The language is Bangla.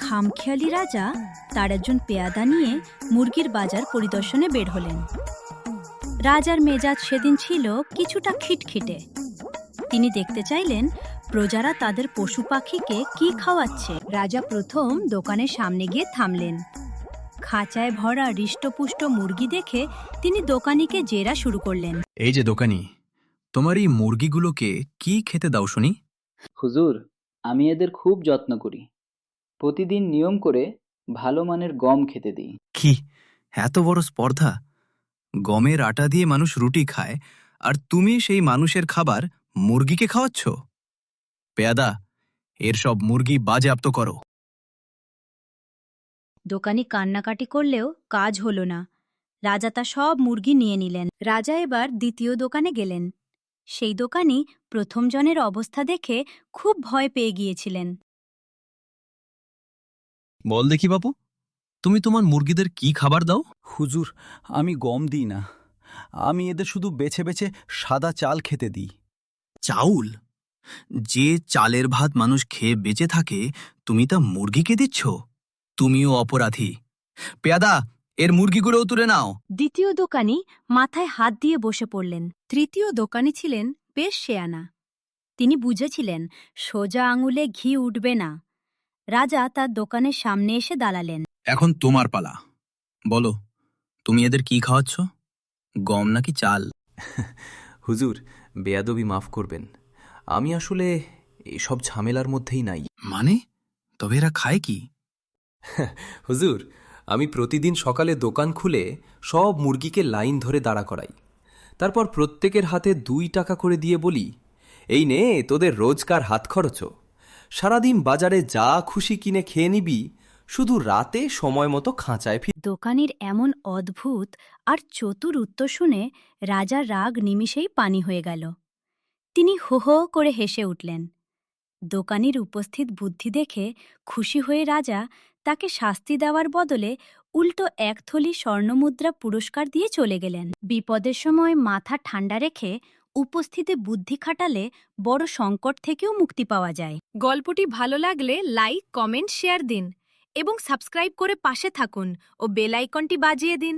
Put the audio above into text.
খামখেয়ালি রাজা তার একজন পেয়াদা নিয়ে মুরগির বাজার পরিদর্শনে বের হলেন। রাজার মেজাজ সেদিন ছিল কিছুটা খিটখিটে। তিনি দেখতে চাইলেন প্রজারা তাদের পশু পাখিকে কি খাওয়াচ্ছে। রাজা প্রথম দোকানের সামনে গিয়ে থামলেন। খাঁচায় ভরা হৃষ্টপুষ্ট মুরগি দেখে তিনি দোকানিকে জেরা শুরু করলেন। এই যে দোকানি, তোমার এই মুরগিগুলোকে কি খেতে দাও শুনি? হুজুর, আমি এদের খুব যত্ন করি। প্রতিদিন নিয়ম করে ভালো মানের গম খেতে দিই। কি এত বড় স্পর্ধা! গমের আটা দিয়ে মানুষ রুটি খায়, আর তুমি সেই মানুষের খাবার মুরগিকে খাওয়াচ্ছ? পেয়াদা, এর সব মুরগি বাজেয়াপ্ত করো। দোকানি কান্নাকাটি করলেও কাজ হলো না। রাজা তা সব মুরগি নিয়ে নিলেন। রাজা এবার দ্বিতীয় দোকানে গেলেন। সেই দোকানি প্রথম জনের অবস্থা দেখে খুব ভয় পেয়ে গিয়েছিলেন। বল দেখি বাপু, তুমি তোমার মুরগিদের কি খাবার দাও? হুজুর, আমি গম দিই না। আমি এদের শুধু বেছে বেছে সাদা চাল খেতে দিই। চাউল? যে চালের ভাত মানুষ খেয়ে বেঁচে থাকে, তুমি তা মুরগিকে দিচ্ছ? তুমিও অপরাধী। পেয়াদা, এর মুরগিগুলোও তুলে নাও। দ্বিতীয় দোকানি মাথায় হাত দিয়ে বসে পড়লেন। তৃতীয় দোকানি ছিলেন বেশ শেয়ানা। তিনি বুঝেছিলেন সোজা আঙুলে ঘি উঠবে না। রাজা তার দোকানের সামনে এসে দাঁড়ালেন। এখন তোমার পালা। বলো, তুমি এদের কি খাওয়াচ্ছ? গম নাকি চাল? হুজুর, বেয়াদবি মাফ করবেন। আমি আসলে এসব ঝামেলার মধ্যেই নাই। মানে? তবে এরা খায় কি? হুজুর, আমি প্রতিদিন সকালে দোকান খুলে সব মুরগিকে লাইন ধরে দাঁড়া করাই। তারপর প্রত্যেকের হাতে 2 টাকা করে দিয়ে বলি, এই নে তোদের রোজকার হাত খরচ। সারাদিন বাজারে যা খুশি কিনে খেয়ে নিবি, শুধু রাতে সময় মতো খাঁচায় ফির। দোকানির এমন অদ্ভুত আর চতুর উত্তর শুনে রাজার রাগ নিমিষেই পানি হয়ে গেল। তিনি হো হো করে হেসে উঠলেন। দোকানির উপস্থিত বুদ্ধি দেখে খুশি হয়ে রাজা তাকে শাস্তি দেওয়ার বদলে উল্টো 1 থলি স্বর্ণমুদ্রা পুরস্কার দিয়ে চলে গেলেন। বিপদের সময় মাথা ঠান্ডা রেখে উপস্থিতে বুদ্ধি খাটালে বড় সংকট থেকেও মুক্তি পাওয়া যায়। গল্পটি ভালো লাগলে লাইক, কমেন্ট, শেয়ার দিন এবং সাবস্ক্রাইব করে পাশে থাকুন ও বেল আইকনটি বাজিয়ে দিন।